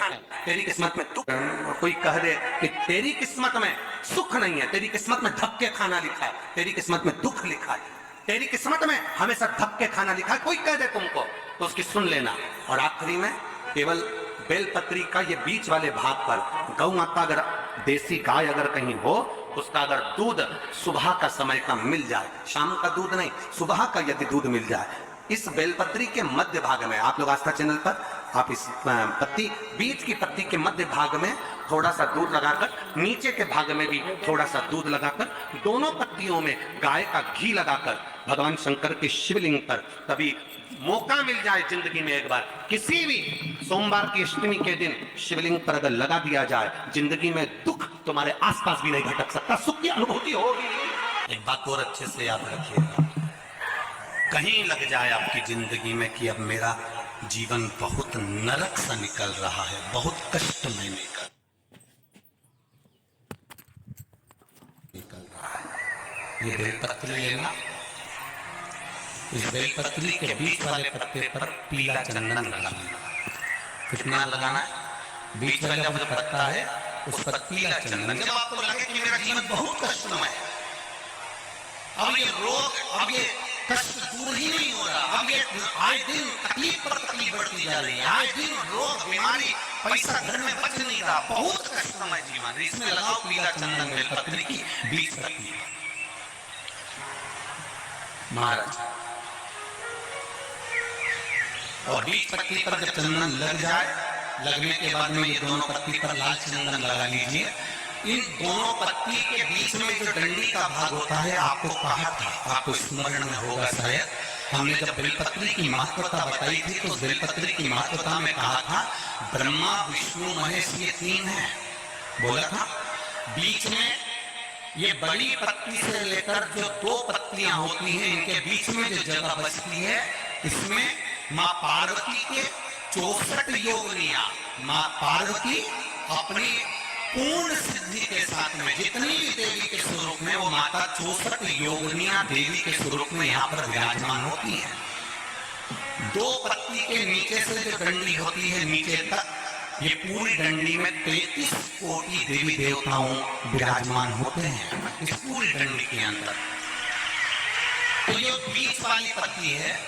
खाना, तेरी किस्मत में दुख। कोई कह दे कि तेरी किस्मत में सुख नहीं है, तेरी किस्मत में धक्के खाना लिखा है, तेरी किस्मत में दुख लिखा है, तेरी किस्मत में हमेशा धक्के खाना लिखा है, कोई कह दे तुमको तो उसकी सुन लेना। और आखिरी में केवल बेलपत्री का ये बीच वाले भाग पर गौ माता, अगर देसी गाय अगर कहीं हो, उसका अगर दूध सुबह का समय का मिल जाए, शाम का दूध नहीं, सुबह का यदि दूध मिल जाए, इस बेलपत्री के मध्य भाग में, आप लोग आस्था चैनल पर आप इस पत्ती, बीच की पत्ती के मध्य भाग में थोड़ा सा दूध लगाकर, नीचे के भाग में भी थोड़ा सा दूध लगाकर, दोनों पत्तियों में गाय का घी लगाकर भगवान शंकर के शिवलिंग पर कभी मौका मिल जाए जिंदगी में एक बार, किसी भी सोमवार की अष्टमी के दिन शिवलिंग पर अगर लगा दिया जाए, जिंदगी में दुख तुम्हारे आसपास भी नहीं भटक सकता, सुख की अनुभूति होगी। एक बात और अच्छे से याद रखिएगा, कहीं लग जाए आपकी जिंदगी में कि अब मेरा जीवन बहुत नरक सा निकल रहा है, बहुत कष्ट में निकल रहा है, ये बेलपत्री लेना, इस बेलपत्री के बीच वाले पत्ते पर पीला चंदन लगाना। कितना लगाना है? बीच वाला जो पत्ता है उस पर पीला चंदन। जब आपको लगे कि मेरा जीवन बहुत कष्टमय है, अब ये रोग, अब ये कष्ट दूर ही नहीं हो रहा, अब ये आए दिन तकलीफ पर तकलीफ बढ़ती जा रही है, आए दिन रोग बीमारी, पैसा घर में बच नहीं रहा, बहुत कष्टमय जीवन, इसमें लगाओ पीला चंदन बेलपत्री की बीच पत्ती। महाराज, और बीच पत्ती पर जब चंदन लग जाए, लगने के बाद में ये दोनों पत्ती पर लाल चंदन लगा लीजिए। इन दोनों पत्ती के बीच में जो डंडी का भाग होता है, आपको कहा था, आपको स्मरण में होगा शायद, हमने जब बेलपत्री की महत्वता बताई थी तो बेलपत्री की महत्वता में कहा था ब्रह्मा विष्णु महेश ये तीन है, बोला था। बीच में ये बड़ी पत्ती से लेकर जो दो पत्तियां होती हैं, इनके बीच में जो जगह बचती है, इसमें माँ पार्वती के 64 योगिनियां, माँ पार्वती अपनी पूर्ण सिद्धि के साथ में जितनी भी देवी के स्वरूप में, वो माता 64 योगिनियां देवी के स्वरूप में यहाँ पर विराजमान होती है। दो पत्ती के नीचे से जो डंडी होती है नीचे तक, ये पूरी डंडी में 33 कोटि देवी देवताओं विराजमान होते हैं इस पूरी डंडी के अंदर। तो ये बीच वाली पत्ती है,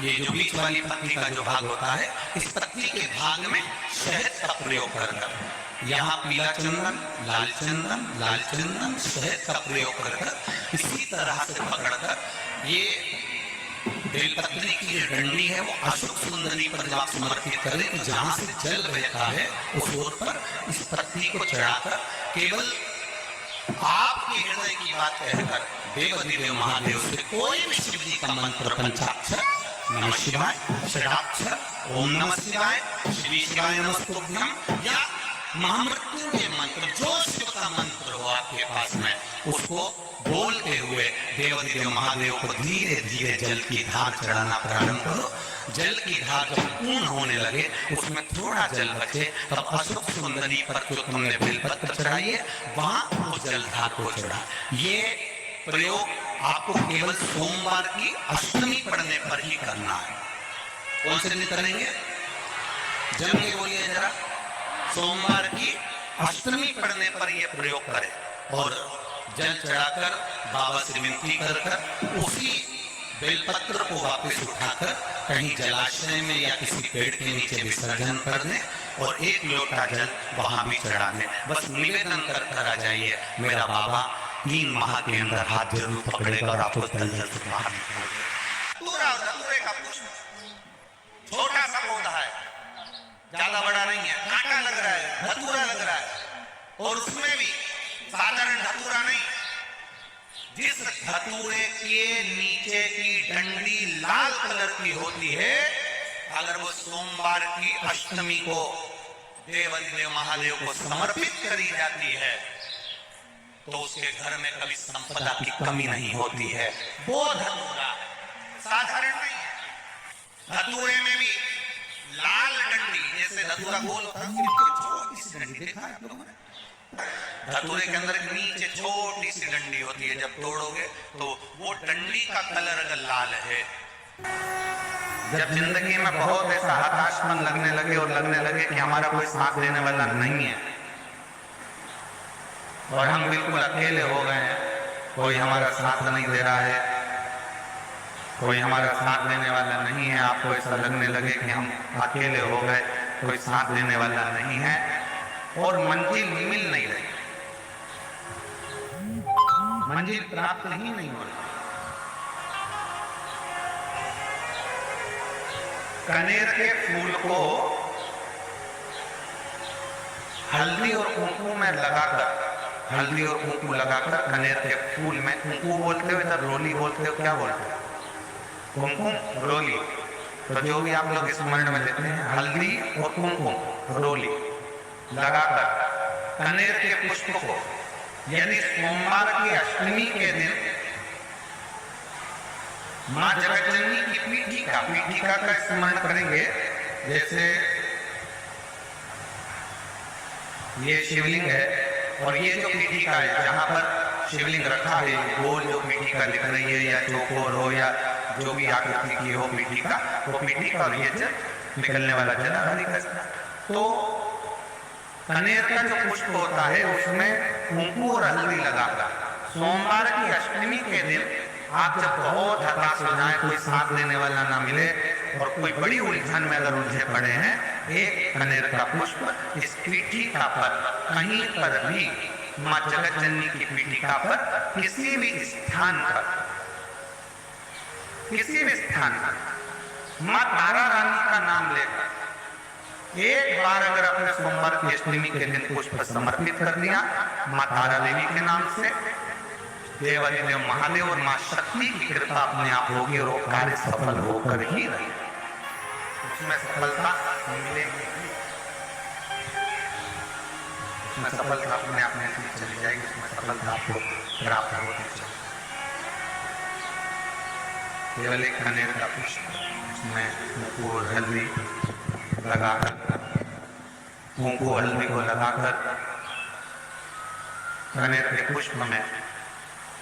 ये जो बीच वाली पत्ती का जो भाग होता है, इस पत्ती के भाग में शहद का प्रयोग कर यहाँ पीला चंदन, लाल चंदन, लाल चंदन, शहद का प्रयोग कर इसी तरह से पकड़कर ये बेलपत्री की जो डंडी है वो अशोक सुंदरी पर जब आप समर्पित करें तो जहां से जल बहता है उस ओर पर इस पत्नी को चढ़ाकर केवल आपके हृदय की बात कहकर देवाधिदेव महादेव से कोई भी शिव जी का मंत्र, पंचाक्षर नमः शिवाय, षडाक्षर ओम नमः शिवाय, श्री शिवाय नमस्तुभ्यम, या महामृत्युंजय मंत्र, जो शिव का मंत्र हो आपके पास में, उसको बोलते हुए देवाधिदेव महादेव को धीरे धीरे जल की धार चढ़ाना प्रारंभ करो। जल की धार जब पूर्ण होने लगे, उसमें थोड़ा जल बचे, तब अशोक सुंदरी पर जो तुमने बेलपत्र चढ़ाई है वहां उस जल धार को चढ़ा। ये प्रयोग आपको केवल सोमवार की अष्टमी पढ़ने पर ही करना है। कौन से दिन करेंगे? जम के बोलिए जरा। सोमवार की अष्टमी पढ़ने पर यह प्रयोग करें और जल चढ़ाकर बाबा से विनती कर उसी बेलपत्र को वापस उठाकर कहीं जलाशय में या किसी पेड़ के नीचे विसर्जन कर दें और एक लोटा जल वहां भी चढ़ा दें। बस निवेदन कर आ जाइए, मेरा बाबा 3 माह के अंदर हाथ जरूर पकड़ेगा और आपको जल से बाहर निकालेगा। पूरा धतूरे का पुष्प छोटा सा पौधा है, ज्यादा बड़ा नहीं है, कांटा लग रहा है, धतूरा लग रहा है, और उसमें भी साधारण धतूरा नहीं, जिस धतूरे के नीचे की डंडी लाल कलर की होती है, अगर वो सोमवार की अष्टमी को देवाधिदेव महादेव को समर्पित करी जाती है तो उसके घर में कभी संपदा की कमी नहीं होती है। वो धतूरा साधारण नहीं है, धतूरे में भी लाल डंडी, जैसे धतूरा गोल होता है, छोटी सी डंडी देखा है आप लोगों ने? धतूरे के अंदर नीचे छोटी सी डंडी होती है, जब तोड़ोगे तो वो डंडी का कलर अगर लाल है, जब जिंदगी में बहुत ऐसा हताशपन लगने लगे और लगने लगे कि हमारा कोई साथ देने वाला नहीं है और हम बिल्कुल अकेले हो गए हैं, कोई हमारा साथ नहीं दे रहा है, कोई हमारा साथ देने वाला नहीं है, आपको ऐसा लगने लगे कि हम अकेले हो गए, कोई साथ देने वाला नहीं है और मंजिल मिल नहीं रही, मंजिल प्राप्त ही नहीं हो रही। कनेर के फूल को हल्दी और कुंकुम में लगाकर, हल्दी और कुंकुम लगाकर कनेर के फूल में, कुंकुम बोलते हो इधर रोली बोलते हो, क्या बोलते हो? कुंकुम रोली, तो जो भी आप लोग स्मरण में लेते हैं, हल्दी और कुंकुम रोली लगाकर कनेर के पुष्प को यदि सोमवार की अष्टमी के दिन मां जगतजननी की पीठिका का स्मरण करेंगे। जैसे ये शिवलिंग है और ये जो पीठिका है जहां पर शिवलिंग रखा है, गोल जो पीठिका दिख रही है या चौकोर हो या जो भी आकृति की हो पीठिका, वो पीठिका और ये जल निकलने वाला जल हरि का। तो कनेर का जो पुष्प होता है उसमें कुंकुम और हल्दी लगाकर सोमवार की अष्टमी के दिन आप जब बहुत हताश हो जाए, कोई साथ देने वाला ना मिले और कोई बड़ी उलझन में अगर उलझे पड़े हैं, एक कनेर का पुष्प इस पीठिका पर कहीं पर भी, मां जगतजननी की पीठिका पर किसी भी स्थान पर, किसी भी स्थान पर मां तारा रानी का नाम लेकर एक बार अगर अपने सोमवार की अष्टमी के दिन पुष्प समर्पित कर दिया मां तारा देवी के नाम से, देवाधिदेव महादेव और मां शक्ति की कृपा अपने आप होगी और वो कार्य सफल होकर ही रहेगी, उसमें सफलता मिलेगी, उसमें सफलता अपने आप में चली जाएगी, उसमें सफलता आपको प्राप्त होती चली। केवल एक कनेर का पुष्प, उसमें कुंकुम और हल्दी लगाकर, कुंकुम हल्दी को लगाकर कनेर के पुष्प में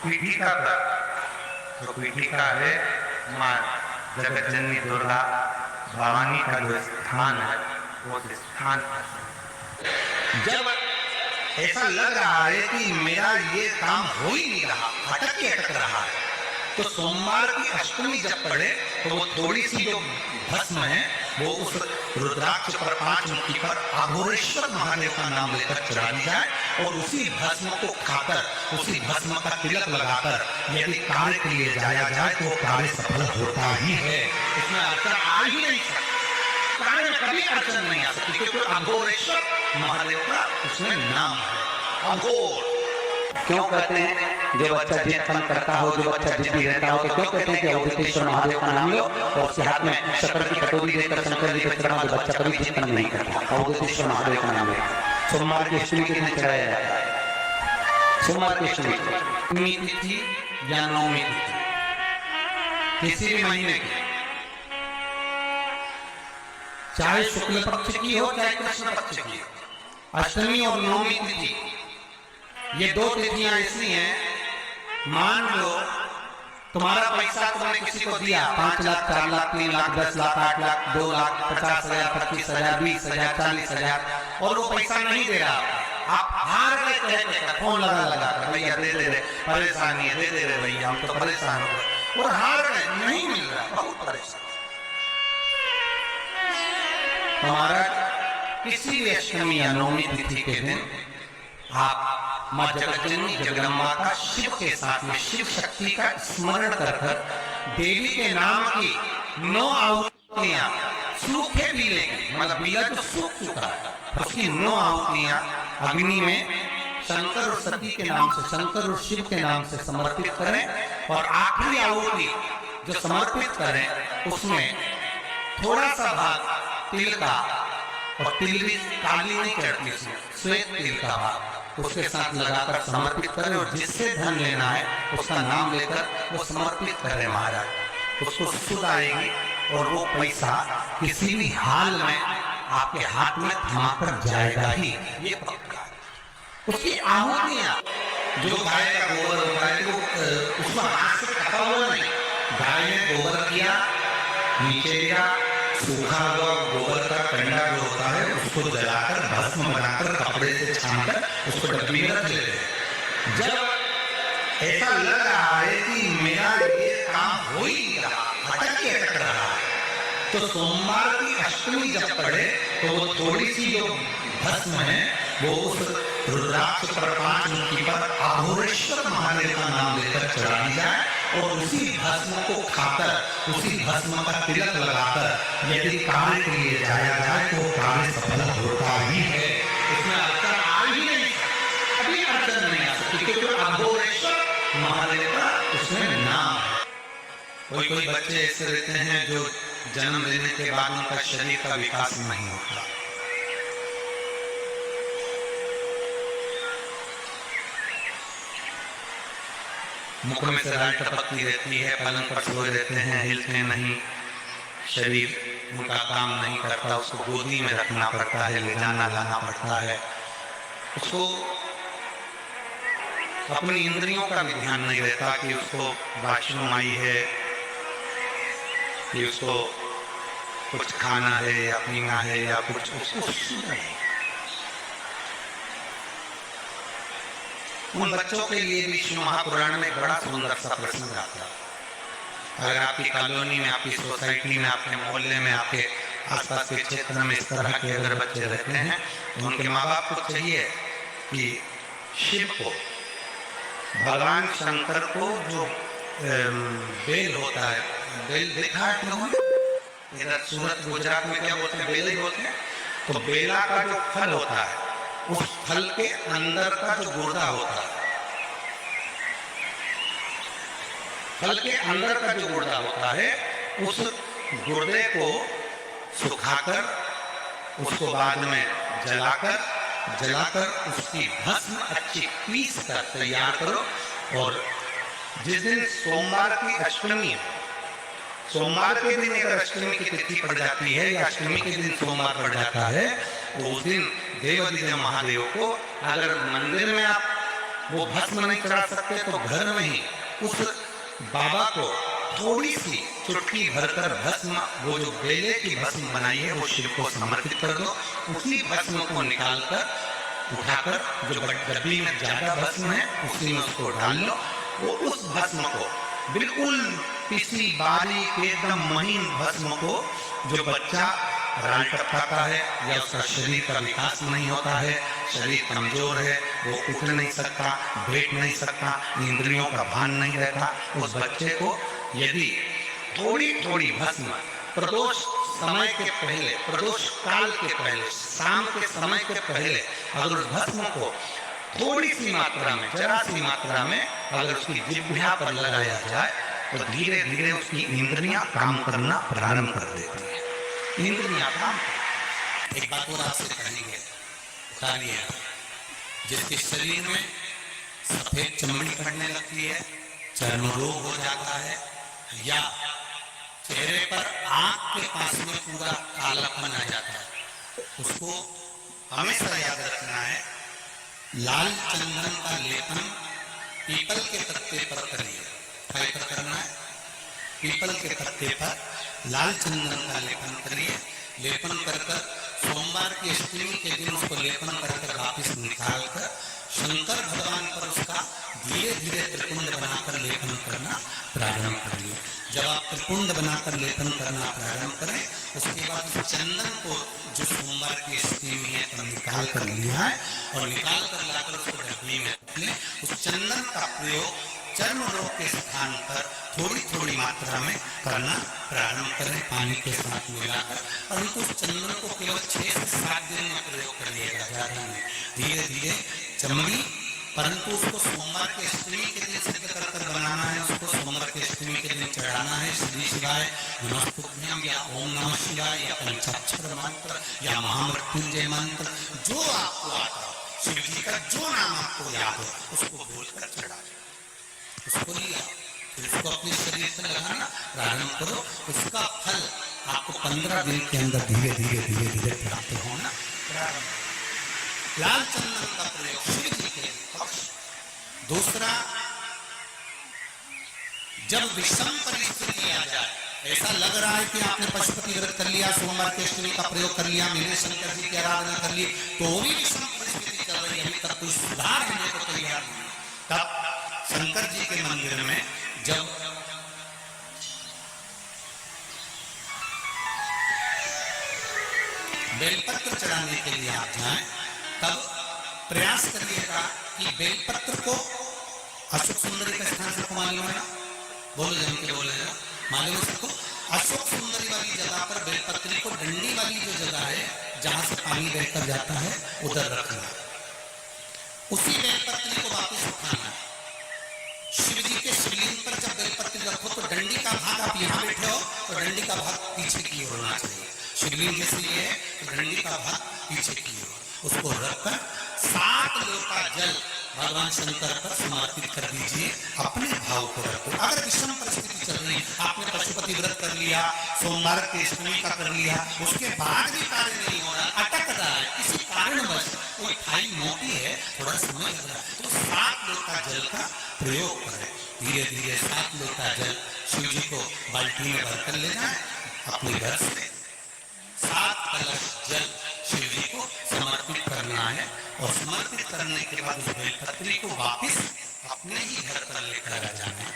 पीठिका पर, जो पीठिका है मां जगतजननी दुर्गा भवानी का जो स्थान है, वो स्थान जब ऐसा लग रहा है कि मेरा ये काम हो ही नहीं रहा, अटक रहा है, तो सोमवार की अष्टमी जब पड़े तो वो थोड़ी सी जो भस्म है वो उस रुद्राक्ष पर, 5 मुट्ठी पर अघोरेश्वर महादेव का नाम लेकर चढ़ा दी जाए और उसी भस्म को खाकर, उसी भस्म का तिलक लगाकर यदि कार्य के लिए जाया जाए तो कार्य सफल होता ही है, इसमें अड़चन आ ही नहीं सकती, कार्य में कभी अड़चन नहीं आ सकती, क्योंकि अघोरेश्वर महादेव का उसमें नाम है। अघोर क्यों कहते हैं? जो बच्चा जिद तंग करता हो, जो बच्चा जिद्दी रहता हो, तो क्यों कहते हैं कि अवधूतेश्वर महादेव का नाम लो और उसके हाथ में शक्कर की कटोरी देकर शंकर जी को चढ़ा, तो बच्चा कभी जिद तंग नहीं करता, अवधूतेश्वर महादेव का नाम लो। सोमवार की अष्टमी के दिन चढ़ाया जाता है, सोमवार की अष्टमी तिथि या नवमी तिथि किसी भी महीने की, चाहे शुक्ल पक्ष की हो चाहे कृष्ण पक्ष की, अष्टमी और नवमी तिथि ये 2 तिथियां ऐसी हैं, मान लो तुम्हारा पैसा तुमने किसी को दिया, 5 लाख, 4 लाख, 3 लाख, 10 लाख, 8 लाख, 2 लाख, 50,000, 25,000, 20,000, 40,000 और वो पैसा नहीं दे रहा, आप हार गए कहते, फोन लगा भैया दे दे रहे, परेशानी है, दे दे रहे भैया, हम तो परेशान हो गए और हार गए, नहीं मिल रहा, बहुत परेशान। हमारा किसी भी अष्टमी या नवमी तिथि के दिन आप मां जगतजननी जगदम्बा का शिव के साथ में, शिव शक्ति का स्मरण कर देवी के नाम की 9 आहुतियां सूखे बीले की, मतलब बीला तो सूख चुका है, उसकी 9 आहुतियां अग्नि में शंकर और सती के नाम से, शंकर और शिव के नाम से समर्पित करें और आखिरी आहुति जो समर्पित करें उसमें थोड़ा सा भाग तिल का, और तिल भी काली नहीं चढ़ती, श्वेत तिल का भाग उसके साथ लगाकर समर्पित करें और जिससे धन लेना है उसका नाम लेकर वो समर्पित करें महाराज, उसको सुध आएगी और वो पैसा किसी भी हाल में आपके हाथ में थमाकर जाएगा ही, ये पक्का। उसकी आहुतियां जो गाय का गोबर होता है, तो उसको हाथ से कटा हुआ नहीं, गाय ने गोबर किया, नीचे गिरा, सूखा हुआ गोबर का कंडा जो होता है उसको जलाकर भस्म बनाकर कपड़े से छानकर उसको डब्बी में रख लेते हैं। जब ऐसा लग रहा है कि मेरा ये काम हो ही रहा, अटक रहा है, तो सोमवार की अष्टमी जब पड़े तो वो थोड़ी सी जो भस्म है वो उस रुद्राक्ष पर 5 मुट्ठी पर अघोरेश्वर महादेव का नाम लेकर चढ़ा दी जाए और उसी भस्म को खाकर, उसी भस्म का तिलक लगाकर यदि कार्य के लिए जाया जाए तो कार्य सफल होता ही है। उसमें अड़चन आ ही नहीं, अभी अड़चन नहीं आ सकती, क्योंकि अघोरेश्वर महादेव का उसमें नाम है। कोई कोई बच्चे ऐसे रहते हैं जो जन्म लेने के बाद उनका शरीर का विकास नहीं होता, मुख में से लाल टपकती रहती है, पलंग पर सोए रहते हैं, हिलते नहीं, शरीर उनका काम नहीं करता, उसको गोदी में रखना पड़ता है, ले जाना लाना पड़ता है, उसको अपनी इंद्रियों का भी ध्यान नहीं रहता कि उसको वॉशरूम आई है, कि उसको कुछ खाना है या पीना है या कुछ, उसको उन बच्चों के लिए भी शिव महापुराण में बड़ा सुंदर सा प्रसंग आता है। अगर आपकी कॉलोनी में, आपकी सोसाइटी में, आपके मोहल्ले में, आपके आसपास के क्षेत्र में इस तरह के अगर बच्चे रहते हैं तो उनके माँ बाप को चाहिए कि शिव को, भगवान शंकर को जो बेल होता है, बेल देखा है लोगों ने, इधर सूरत गुजरात में क्या बोलते हैं, बेल ही बोलते हैं, तो बेला का जो फल होता है उस फल के अंदर का जो गुर्दा होता है, फल के अंदर का जो गुर्दा होता है, उस गुर्दे को सुखाकर उसको बाद में जलाकर उसकी भस्म अच्छी पीस कर तैयार करो और जिस दिन सोमवार की अष्टमी है, सोमवार के दिन अगर अष्टमी की तिथि पड़ जाती है या अष्टमी के दिन सोमवार पड़ जाता है तो उस दिन देवाधिदेव महादेव को अगर मंदिर में आप वो भस्म नहीं चढ़ा सकते तो घर में ही उस बाबा को थोड़ी सी चुटकी भरकर भस्म, वो जो बेले की भस्म बनाई है वो शिव को समर्पित कर दो। उसी भस्म को निकालकर उठाकर जो डब्बी में ज्यादा भस्म है उसी में उसको डाल लो। वो उस भस्म को बिल्कुल पिछली बारीक एकदम महीन भस्म को जो बच्चा राल टपकाता है या उसका शरीर का विकास नहीं होता है, शरीर कमजोर है, वो उठ नहीं सकता, बैठ नहीं सकता, इंद्रियों का भान नहीं रहता, उस बच्चे को यदि थोड़ी थोड़ी भस्म प्रदोष समय के पहले, प्रदोष काल के पहले, शाम के समय के पहले अगर उस भस्म को थोड़ी सी मात्रा में, जरा सी मात्रा में अगर उसकी जिह्वा पर लगाया जाए तो धीरे धीरे उसकी इंद्रियां काम करना प्रारंभ कर देती है। इंद्रियां काम, एक बात और आपसे कहेंगे, उतारिए, जिसके शरीर में सफेद चमड़ी पड़ने लगती है, चर्म रोग हो जाता है या चेहरे पर आंख के पास में पूरा कालापन आ जाता है, उसको हमेशा याद रखना है, लाल चंदन का लेपन पीपल के पत्ते पर करिए। क्या करना है? पीपल के पत्ते पर लाल चंदन का लेपन करिए। लेपन कर सोमवार की अष्टमी के दिन उसको लेपन करके वापिस निकाल कर शंकर भगवान पर उसका धीरे धीरे त्रिपुंड बनाकर लेपन करना प्रारंभ करिए। जब आप त्रिपुंड बनाकर लेपन करना प्रारंभ करें उसके बाद उस चंदन को जो सोमवार की अष्टमी है तो निकाल कर लिया है और निकाल कर लाकर उसको डब्बी में रख लें। उस चंदन का प्रयोग चर्म रोग के स्थान पर थोड़ी थोड़ी मात्रा में करना प्रारंभ करें, पानी के साथ मिलाकर। परंतु उस चंदन को केवल 6 से 7 दिन में प्रयोग करिएगा, ज्यादा नहीं, धीरे धीरे चमड़ी। परंतु उसको सोमवार के अष्टमी के दिन सिद्ध कर कर बनाना है, उसको सोमवार के अष्टमी के दिन चढ़ाना है। श्री शिवाय नमस्तुभ्यम या ओम नमः शिवाय या पंचाक्षर मंत्र या महामृत्युंजय मंत्र जो आपको आता हो, शिव जी का जो नाम आपको याद हो उसको बोलकर चढ़ा, उसको लिया, फिर उसको अपने शरीर से लगाना प्रारंभ करो। उसका फल आपको 15 दिन के अंदर धीरे धीरे धीरे धीरे प्राप्त होना प्रारंभ। लाल चंदन का प्रयोग शिव जी के पक्ष। दूसरा, जब विषम परिस्थिति आ जाए, ऐसा लग रहा है कि आपने पशुपति व्रत कर लिया, सोमवार की अष्टमी का प्रयोग कर लिया, मैंने शंकर जी की आराधना कर ली, तो भी विषम परिस्थिति चल रही है, अभी तक कोई सुधार होने को तैयार नहीं। तब शंकर जी के मंदिर में जब बेलपत्र चढ़ाने के लिए आप जाएं, तब प्रयास करिएगा कि बेलपत्र को, अशोक सुंदरी का स्थान सबको मालूम है ना, बोलो जम के बोले ना, मालूम है सबको। अशोक सुंदरी वाली जगह पर बेलपत्री को, डंडी वाली जो जगह है जहां से पानी बहकर जाता है, उधर रखना। उसी बेलपत्री को वापस उठाना। शिव जी के शिवलिंग पर जब बेलपत्री रखो तो डंडी का भाग, आप यहाँ बैठे हो तो डंडी का भाग पीछे की ओर होना चाहिए। शिवलिंग जैसे ये है तो डंडी का भाग पीछे की ओर, उसको रखकर 7 लोटा जल भगवान शंकर पर समर्पित कर दीजिए, अपने भाव को रखो। अगर विषम परिस्थिति चल रही, आपने पशुपति व्रत कर लिया, सोमवार की अष्टमी का कर लिया, उसके बाद भी कार्य नहीं हो रहा, अटक रहा है, किसी कारणवश कोई खाई मोटी है, थोड़ा समय लग रहा है, तो 7 लोटा जल का प्रयोग करें। धीरे धीरे 7 लोटा जल शिव जी को बाल्टी में भरकर ले जाए अपने घर से। 7 कलश जल शिव जी को समर्पित करना है, और समर्पित करने के बाद उस बेलपत्री को वापस अपने ही घर पर लेकर आ जाना है।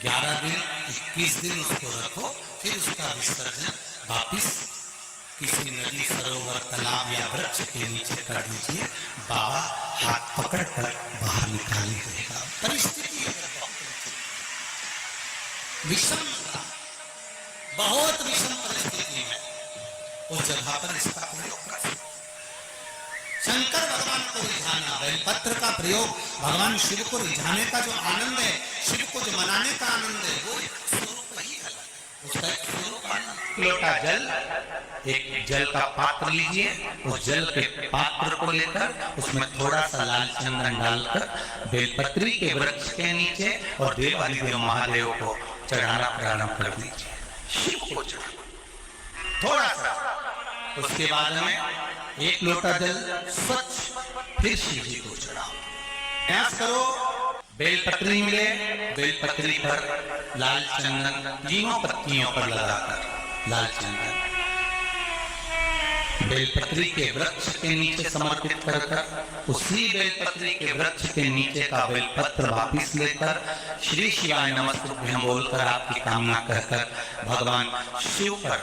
11 दिन 21 दिन उसको रखो, फिर उसका विसर्जन वापस किसी नदी, सरोवर, तालाब या वृक्ष के नीचे कर दीजिए। बाबा हाथ पकड़कर बाहर निकाल देगा। परिस्थिति विषम, बहुत विषम परिस्थिति में उस जगह पर इसका प्रयोग कर। शंकर भगवान को रिझाना, बेलपत्र का प्रयोग भगवान शिव को रिझाने का जो आनंद है, शिव को जो मनाने का आनंद है, वो स्वरूप ही अलग है। उसका एक स्वरूप आनंद। लोटा जल, एक जल का पात्र लीजिए, उस जल के पात्र को लेकर उसमें थोड़ा सा लाल चंदन डालकर बेलपत्री के वृक्ष के नीचे और देवादिदेव महादेव को चढ़ाना प्रारंभ कर दीजिए। शिव को चढ़ाना थोड़ा सा, उसके बाद में 1 लोटा जल स्वच्छ फिर शिव जी को चढ़ाओ। प्रयास करो बेलपत्री मिले, बेलपत्री पर लाल चंदन तीनों पत्तियों पर लगाकर लाल चंदन बेलपत्री के वृक्ष के नीचे समर्पित कर उसी बेलपत्री के वृक्ष के नीचे का बेलपत्र वापिस लेकर श्री शिवाय नमस्तुभ्यं बोलकर आपकी कामना कहकर भगवान शिव पर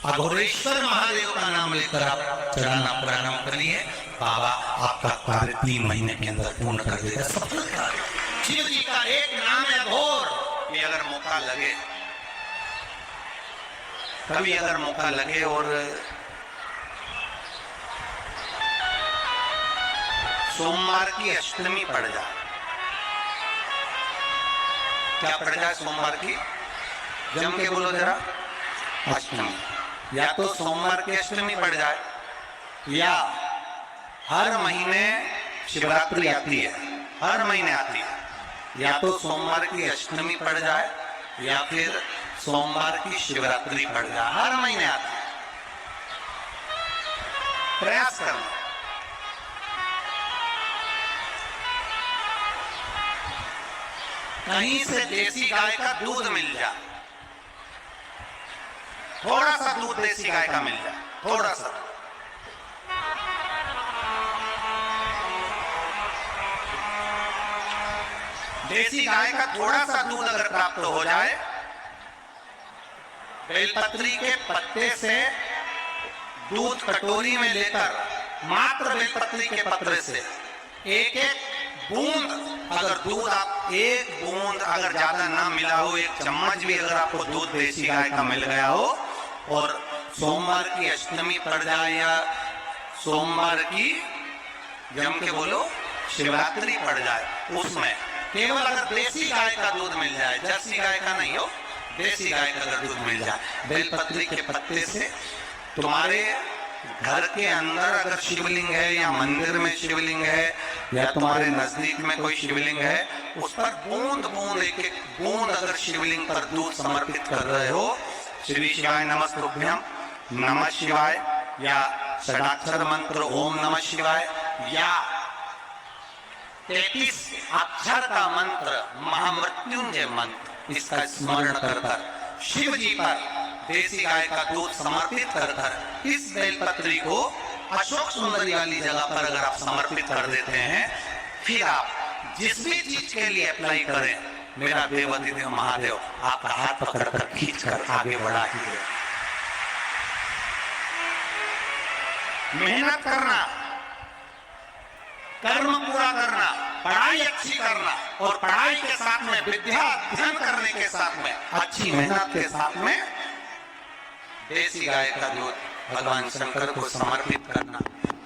अघोरेश्वर महादेव का नाम लेकर आप चढ़ाना प्रारंभ करिए। बाबा आपका कार्य 3 महीने के अंदर पूर्ण कर देगा, सफल कार्य। शिव जी का एक नाम है अघोर। ये अगर मौका लगे, कभी अगर मौका लगे और सोमवार की अष्टमी पड़ जाए, क्या पड़ जाए सोमवार की, जम के बोलो जरा, अष्टमी, या तो सोमवार की अष्टमी पड़ जाए, या हर महीने शिवरात्रि आती है, हर महीने आती है, या तो सोमवार की अष्टमी पड़ जाए या फिर सोमवार की शिवरात्रि पड़ जाए, हर महीने आती है। प्रयास करना। कहीं से देसी गाय का दूध मिल जाए, थोड़ा सा दूध देसी गाय का मिल जाए, थोड़ा सा, देसी गाय का थोड़ा सा दूध अगर प्राप्त हो जाए, बेलपत्री के पत्ते से दूध कटोरी में लेकर मात्र बेलपत्री के पत्ते से एक बूंद, अगर दूध आप 1 बूंद अगर ज्यादा ना मिला हो, 1 चम्मच भी अगर आपको दूध देसी गाय का मिल गया हो, और सोमवार की अष्टमी पड़ जाए या सोमवार की जम के बोलो शिवरात्रि पड़ जाए, उसमें केवल अगर देसी गाय का दूध मिल जाए, जर्सी गाय का नहीं हो, देसी गाय का अगर दूध मिल जाए बेलपत्री के पत्ते से, तुम्हारे घर के अंदर अगर शिवलिंग है या मंदिर में शिवलिंग है या तुम्हारे नजदीक में कोई शिवलिंग है, उस पर बूंद बूंद एक बूंद अगर शिवलिंग पर दूध समर्पित कर रहे हो, श्री शिवाय नमस्तुभ्यं, नमः शिवाय, या षडाक्षर मंत्र ओम नमः शिवाय, या 33 अक्षर का मंत्र महामृत्युंजय मंत्र, इसका स्मरण कर शिव जी पर देसी गाय का दूध समर्पित कर कर इस बेलपत्री को अशोक सुंदरी वाली जगह पर अगर आप समर्पित कर देते हैं, फिर आप जिस भी चीज के लिए अप्लाई करें, मेरा देवाधिदेव महादेव आपका हाथ पकड़कर खींच कर आगे बढ़ा ही दे। मेहनत करना, कर्म पूरा करना, पढ़ाई अच्छी करना और पढ़ाई के साथ में विद्या अध्ययन करने के साथ में अच्छी मेहनत के साथ में देसी गाय का दूध भगवान शंकर को समर्पित करना,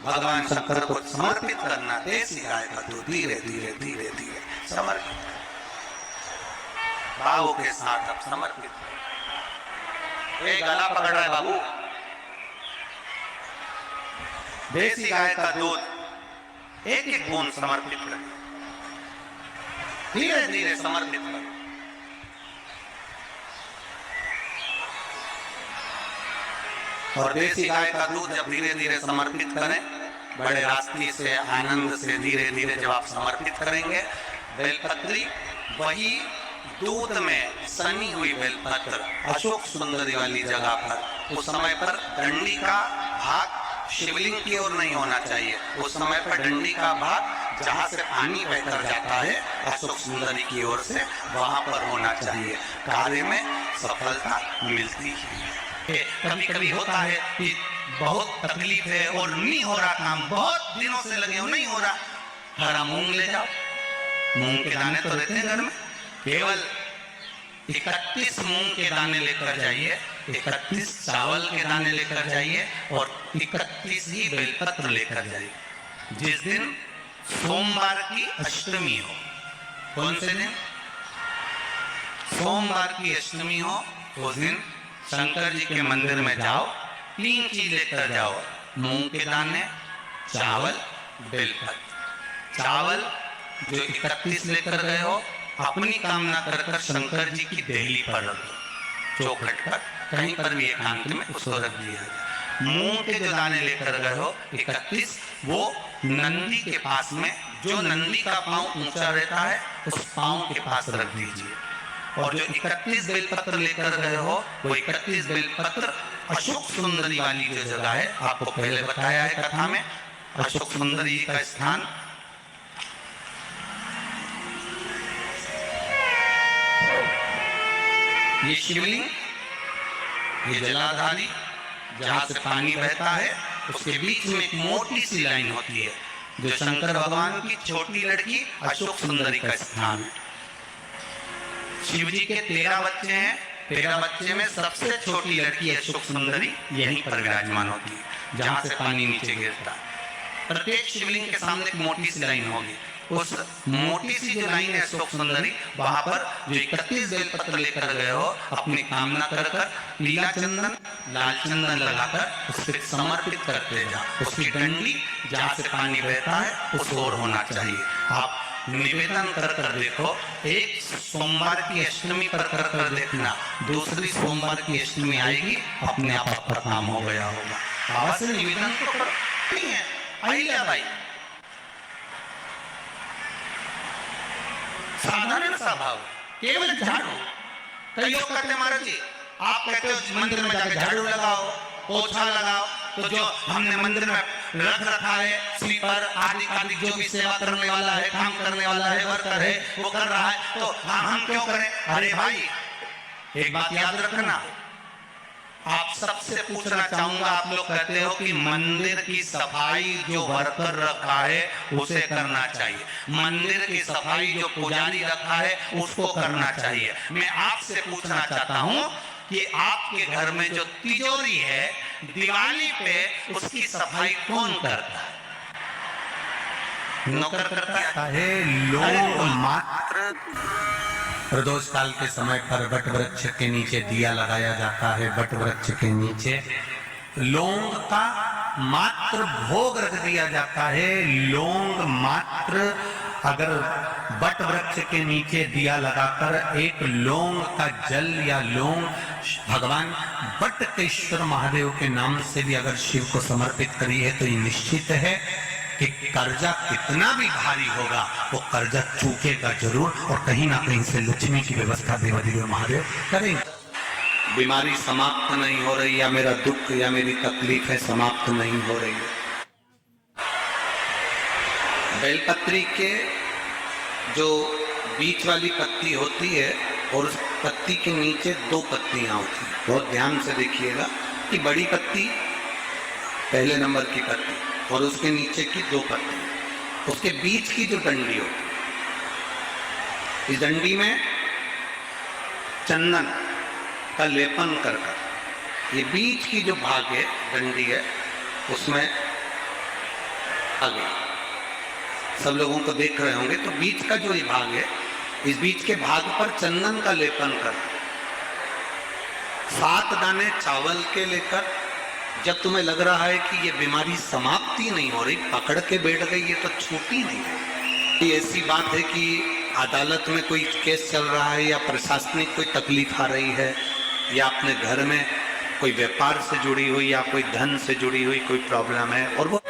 भगवान शंकर को समर्पित करना। देसी गाय का दूध धीरे धीरे धीरे धीरे समर्पित, भाव के साथ अब समर्पित। ये गला पकड़ रहा है बाबू। देसी गाय का दूध एक एक बूंद समर्पित करें, धीरे धीरे समर्पित करें। और देसी गाय का दूध जब धीरे धीरे समर्पित करें, बड़े रास्ते से आनंद से धीरे धीरे जब आप समर्पित करेंगे, बेलपत्री वही दूध में सनी हुई बेलपत्र अशोक सुंदरी वाली जगह पर, उस समय पर डंडी का भाग शिवलिंग की ओर नहीं होना चाहिए, उस समय पर डंडी का भाग जहां से पानी बहकर जाता है अशोक सुंदरी की ओर से, वहां पर होना चाहिए। कार्य में सफलता मिलती है। कभी कभी होता है कि बहुत तकलीफ है और नहीं हो रहा काम, बहुत दिनों से लगे हो, नहीं हो रहा, हरा मूंग ले जाओ। मूंग के दाने तो रहते हैं घर में, केवल 31 मूंग के दाने लेकर जाइए, 31 चावल के दाने लेकर जाइए और 31 ही बेलपत्र लेकर जाइए। जिस दिन सोमवार की अष्टमी हो, कौन से दिन? सोमवार की अष्टमी हो, उस दिन शंकर जी के मंदिर में जाओ, 3 चीज लेकर जाओ, मूंग के दाने, चावल, बेलपत्र। चावल जो 31 लेकर गए हो, अपनी कामना कर कर शंकर जी की देहली पर रख दो, चौखट पर, कहीं पर भी एकांत में उसको रख दिया जाए। मूंग के जो दाने लेकर गए हो 31, वो नंदी के पास में, जो नंदी का पांव ऊंचा रहता है, उस पांव के पास रख दीजिए। और जो 31 बेलपत्र लेकर गए हो, वो 31 बेलपत्र अशोक सुंदरी वाली जो जगह है, आपको पहले बताया है कथा में, अशोक सुंदरी का स्थान ये शिवलिंग, ये जलाधारी जहां से पानी बहता है, उसके बीच में एक मोटी सी लाइन होती है, जो शंकर भगवान की छोटी लड़की अशोक सुंदरी का स्थान है। शिव जी के 13 बच्चे हैं, 13 बच्चे में सबसे छोटी लड़की अशोक सुंदरी यहीं पर विराजमान होती है, जहां से पानी नीचे गिरता है। प्रत्येक शिवलिंग के सामने एक मोटी सी लाइन होगी, उस मोटी सी जो लाइन है अशोक सुंदरी, वहां पर जो 31 बेलपत्र लेकर गए हो, अपनी कामना कर कर पीला चंदन, लाल चंदन लगाकर उस पर समर्पित करते जाओ। उसकी डंडी जहां से पानी बहता है उस ओर होना चाहिए। आप निवेदन कर कर देखो, एक सोमवार की अष्टमी पर कर कर देखना, दूसरी सोमवार की अष्टमी आएगी, अपने आप आपका काम हो गया होगा। बाबा से निवेदन तो करती है, अहिल्या बाई, साधारण सा भाव, केवल झाड़ू। कई लोग कहते हैं महाराज जी, आप कहते हो मंदिर में जाकर झाड़ू लगाओ, पोछा लगाओ, तो जो हमने मंदिर में रख रखा है स्लीपर आदि आदि, जो भी सेवा करने वाला है, काम करने वाला है, वर्कर है, वो कर रहा है, तो हम क्यों करें? अरे भाई, एक बात याद रखना, आप सबसे पूछना चाहूंगा, आप लोग कहते हो कि मंदिर की सफाई जो वर्कर रखा है उसे करना चाहिए, मंदिर की सफाई जो पुजारी रखा है उसको करना चाहिए। मैं आपसे पूछना चाहता हूं कि आपके घर में जो तिजोरी है, दिवाली पे उसकी सफाई कौन करता है? नौकर करता है, लोग मात्र प्रदोष काल के समय पर वट वृक्ष के नीचे दिया लगाया जाता है, वट वृक्ष के नीचे लौंग का मात्र भोग रख दिया जाता है। लौंग मात्र, अगर वट वृक्ष के नीचे दिया लगाकर एक लौंग का जल या लौंग भगवान वटकेश्वर महादेव के नाम से भी अगर शिव को समर्पित करी है, तो ये निश्चित है कि कर्जा कितना भी भारी होगा, वो कर्जा चूकेगा जरूर, और कहीं ना कहीं से लक्ष्मी की व्यवस्था देवाधिदेव महादेव करेंगे। बीमारी समाप्त नहीं हो रही, या मेरा दुख या मेरी तकलीफें समाप्त नहीं हो रही है। बेलपत्री के जो बीच वाली पत्ती होती है और उस पत्ती के नीचे 2 पत्तियां होती हैं। बहुत ध्यान से देखिएगा कि बड़ी पत्ती पहले नंबर की पत्ती और उसके नीचे की 2 पत्ती, उसके बीच की जो डंडी होती है, इस डंडी में चंदन का लेपन कर कर ये बीच की जो भाग है, डंडी है, उसमें आगे सब लोगों को देख रहे होंगे, तो बीच का जो ये भाग है, इस बीच के भाग पर चंदन का लेपन कर 7 दाने चावल के लेकर, जब तुम्हें लग रहा है कि ये बीमारी समाप्ति नहीं हो रही, पकड़ के बैठ गई, ये तो छूटी नहीं है। ये ऐसी बात है कि अदालत में कोई केस चल रहा है, या प्रशासनिक कोई तकलीफ आ रही है, या अपने घर में कोई व्यापार से जुड़ी हुई या कोई धन से जुड़ी हुई कोई प्रॉब्लम है, और वो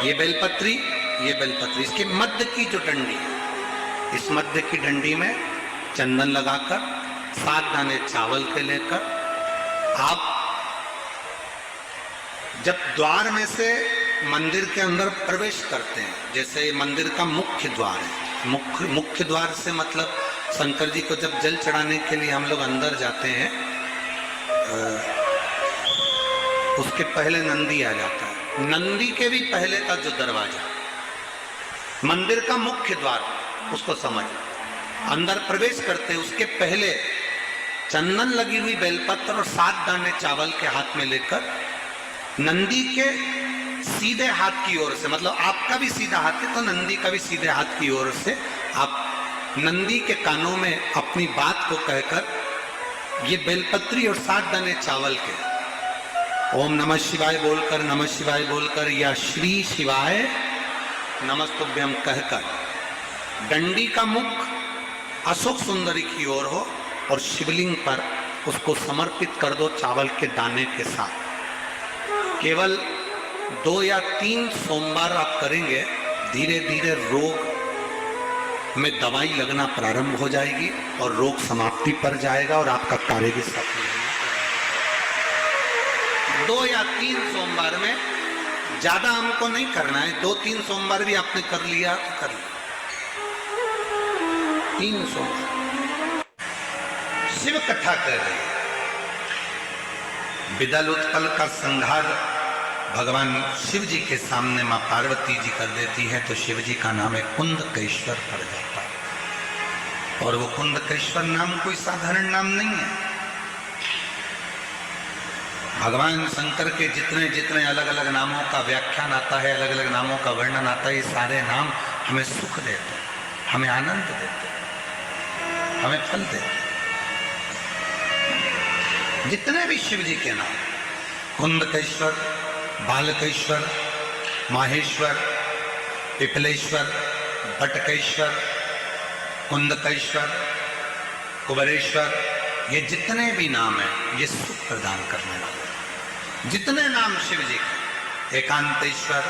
ये बेलपत्री इसके मध्य की जो डंडी है, इस मध्य की डंडी में चंदन लगाकर 7 दाने चावल के लेकर आप जब द्वार में से मंदिर के अंदर प्रवेश करते हैं, जैसे मंदिर का मुख्य द्वार है, मुख्य द्वार से मतलब शंकर जी को जब जल चढ़ाने के लिए हम लोग अंदर जाते हैं, उसके पहले नंदी आ जाता है। नंदी के भी पहले का जो दरवाजा, मंदिर का मुख्य द्वार, उसको समझ अंदर प्रवेश करते हैं, उसके पहले चंदन लगी हुई बेलपत्र और 7 दाने चावल के हाथ में लेकर नंदी के सीधे हाथ की ओर से, मतलब आपका भी सीधा हाथ है तो नंदी का भी सीधे हाथ की ओर से, आप नंदी के कानों में अपनी बात को कहकर ये बेलपत्री और 7 दाने चावल के ओम नमः शिवाय बोलकर या श्री शिवाय नमस्तुभ्यम कहकर डंडी का मुख अशोक सुंदरी की ओर हो और शिवलिंग पर उसको समर्पित कर दो चावल के दाने के साथ। केवल 2 या 3 सोमवार आप करेंगे, धीरे धीरे रोग में दवाई लगना प्रारंभ हो जाएगी और रोग समाप्ति पर जाएगा और आपका कार्य भी सफल होगा। 2 या 3 सोमवार में, ज्यादा हमको नहीं करना है, 2-3 सोमवार भी आपने कर लिया तो कर लिया। 3 सोमवार शिव कथा कर रहे हैं। विदल उत्पल का संहार भगवान शिव जी के सामने मां पार्वती जी कर देती है, तो शिव जी का नाम है कुंदकेश्वर पड़ जाता है। और वो कुंदकेश्वर नाम कोई साधारण नाम नहीं है। भगवान शंकर के जितने जितने अलग अलग नामों का व्याख्यान आता है, अलग अलग नामों का वर्णन आता है, ये सारे नाम हमें सुख देते हैं, हमें आनंद देते हैं, हमें फल देते हैं। जितने भी शिव जी के नाम, कुंदकेश्वर, बालकेश्वर, माहेश्वर, पिपलेश्वर, बटकेश्वर, कुंदकेश्वर, कुबरेश्वर, ये जितने भी नाम हैं, ये सुख प्रदान करने वाले। जितने नाम शिव जी के, एकांतेश्वर,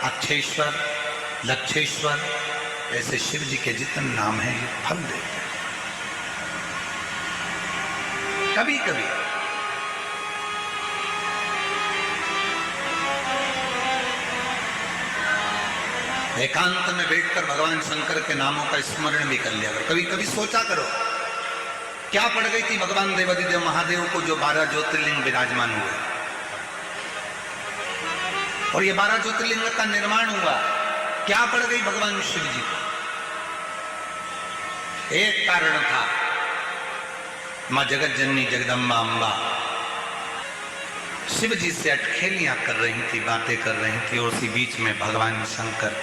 अक्षेश्वर, लक्षेश्वर, ऐसे शिव जी के जितने नाम हैं, ये फल देते हैं। कभी कभी एकांत में बैठकर भगवान शंकर के नामों का स्मरण भी कर लिया करो। कभी कभी सोचा करो, क्या पड़ गई थी भगवान देवादिदेव महादेव को जो 12 ज्योतिर्लिंग विराजमान हुए, और ये 12 ज्योतिर्लिंग का निर्माण हुआ, क्या पड़ गई भगवान शिव जी को? एक कारण था, मां जगत जननी जगदम्बा अम्बा शिव जी से अटखेलियां कर रही थी, बातें कर रही थी, और उसी बीच में भगवान शंकर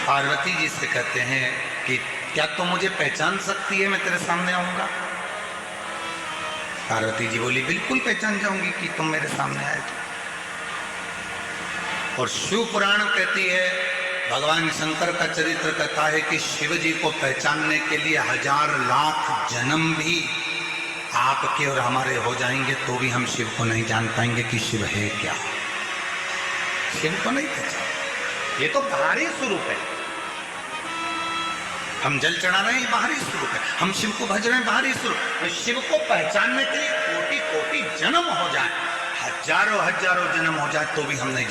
पार्वती जी से कहते हैं कि क्या तुम मुझे पहचान सकती है, मैं तेरे सामने आऊंगा? पार्वती जी बोली, बिल्कुल पहचान जाऊंगी कि तुम मेरे सामने आए थे। और शिव पुराण कहती है, भगवान शंकर का चरित्र कहता है कि शिव जी को पहचानने के लिए 1000 लाख जन्म भी आपके और हमारे हो जाएंगे तो भी हम शिव को नहीं जान पाएंगे कि शिव है क्या। शिव को नहीं पहचान, ये तो बाहरी स्वरूप है। हम जल चढ़ा रहे हैं, बाहरी स्वरूप है। हम शिव को भज रहे हैं, बाहरी स्वरूप। शिव को पहचानने के लिए कोटि कोटि जन्म हो जाए, हजारों हजारों जन्म हो जाए, तो भी हम नहीं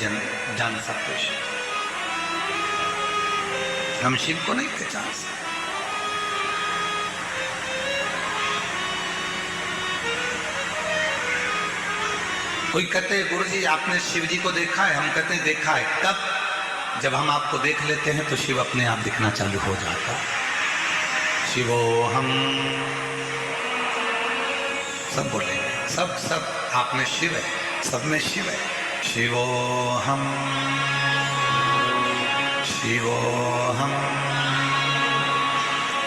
जान सकते शिव। हम शिव को नहीं पहचान सकते। कोई कहते हैं गुरुजी आपने शिव जी को देखा है? हम कहते हैं देखा है। कब? जब हम आपको देख लेते हैं तो शिव अपने आप दिखना चालू हो जाता है। शिवो हम सब बोलेंगे, सब आप में शिव है, सब में शिव है। शिवो हम, शिवो हम,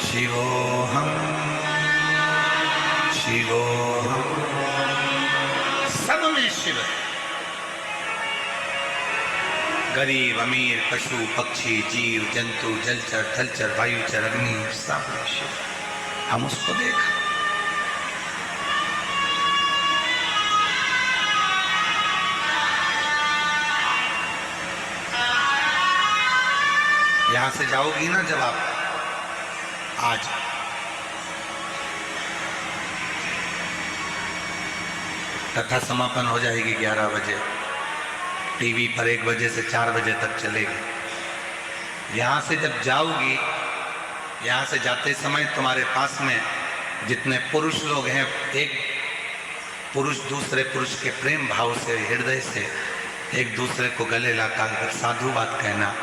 शिवो हम, शिवो हम, सब में शिव है। गरीब अमीर, पशु पक्षी, जीव जंतु, जलचर थलचर, वायुचर, अग्नि, सब में शिव। हम उसको देखा। यहां से जाओगी ना जब आप, आज कथा समापन हो जाएगी 11 बजे, टीवी पर 1 बजे से 4 बजे तक चलेगी। यहाँ से जब जाओगी, यहाँ से जाते समय तुम्हारे पास में जितने पुरुष लोग हैं, एक पुरुष दूसरे पुरुष के प्रेम भाव से, हृदय से एक दूसरे को गले लगाकर साधु बात कहना,